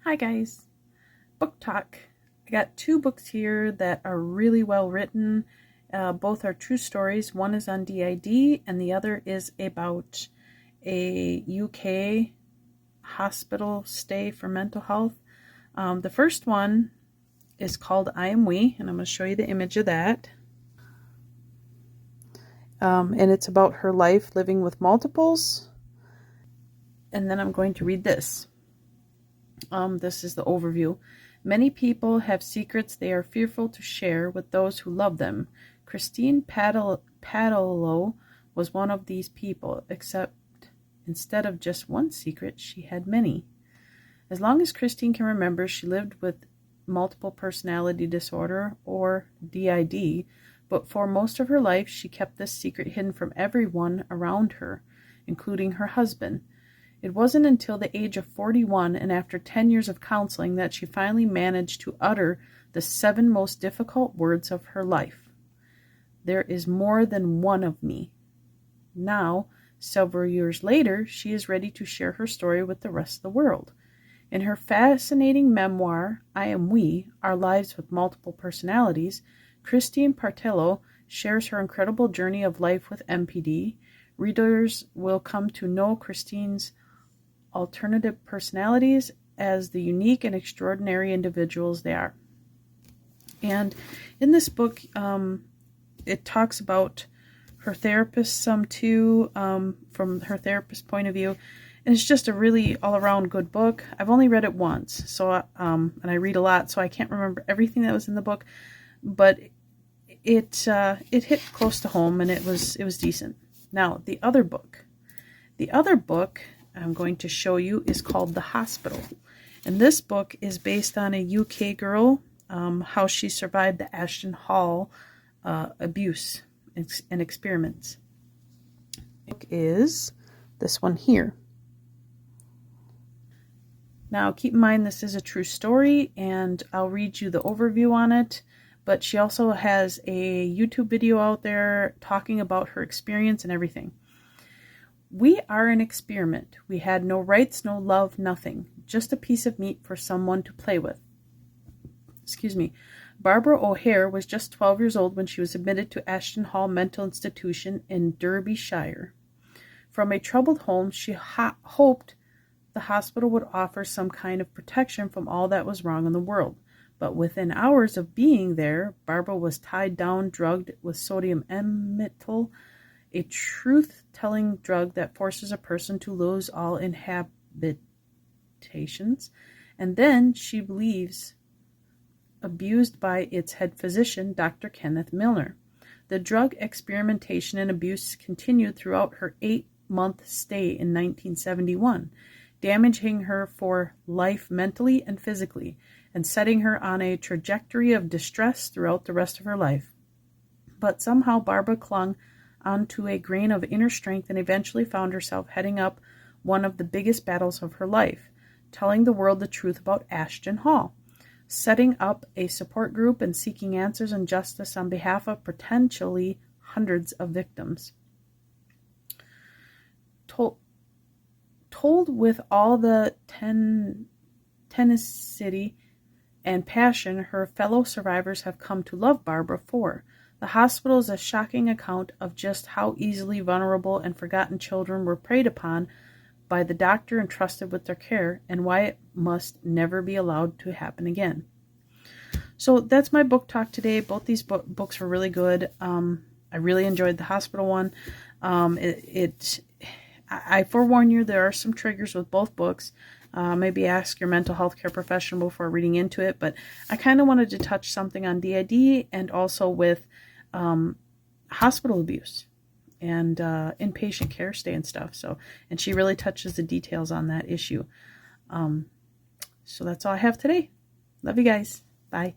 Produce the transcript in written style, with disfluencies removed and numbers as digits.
Hi guys, book talk. I got two books here that are really well written. Both are true stories. One is on DID and the other is about a UK hospital stay for mental health. The first one is called I Am We, and I'm going to show you the image of that. And it's about her life living with multiples. And then I'm going to read this. This is the overview. Many people have secrets they are fearful to share with those who love them. Christine Padelow was one of these people, except instead of just one secret, she had many. As long as Christine can remember, she lived with multiple personality disorder, or DID, but for most of her life, she kept this secret hidden from everyone around her, including her husband. It wasn't until the age of 41 and after 10 years of counseling that she finally managed to utter the 7 most difficult words of her life. There is more than one of me. Now, several years later, she is ready to share her story with the rest of the world. In her fascinating memoir, I Am We, Our Lives with Multiple Personalities, Christine Padelow shares her incredible journey of life with MPD. Readers will come to know Christine's alternative personalities as the unique and extraordinary individuals they are. And in this book, it talks about her therapist some too, from her therapist's point of view. And it's just a really all-around good book. I've only read it once, so and I read a lot, so I can't remember everything that was in the book, but it hit close to home, and it was decent. Now, the other book I'm going to show you is called The Hospital. And this book is based on a UK girl, how she survived the Ashton Hall abuse and experiments. The book is this one here. Now, keep in mind this is a true story, and I'll read you the overview on it, but she also has a YouTube video out there talking about her experience and everything. We are an experiment. We had no rights, no love, nothing. Just a piece of meat for someone to play with. Barbara O'Hare was just 12 years old when she was admitted to Ashton Hall Mental Institution in Derbyshire. From a troubled home, she hoped the hospital would offer some kind of protection from all that was wrong in the world. But within hours of being there, Barbara was tied down, drugged with sodium amytal, a truth-telling drug that forces a person to lose all inhibitions, and then, she believes, abused by its head physician, Dr. Kenneth Milner. The drug experimentation and abuse continued throughout her 8-month stay in 1971, damaging her for life mentally and physically, and setting her on a trajectory of distress throughout the rest of her life. But somehow Barbara clung onto a grain of inner strength and eventually found herself heading up one of the biggest battles of her life, telling the world the truth about Ashton Hall, setting up a support group and seeking answers and justice on behalf of potentially hundreds of victims. Told with all the tenacity and passion her fellow survivors have come to love Barbara for. The hospital is a shocking account of just how easily vulnerable and forgotten children were preyed upon by the doctor entrusted with their care, and why it must never be allowed to happen again. So that's my book talk today. Both these books were really good. I really enjoyed the hospital one. I forewarn you, there are some triggers with both books. Maybe ask your mental health care professional before reading into it, but I kind of wanted to touch something on DID and also with hospital abuse and inpatient care stay and stuff. And she really touches the details on that issue. So that's all I have today. Love you guys. Bye.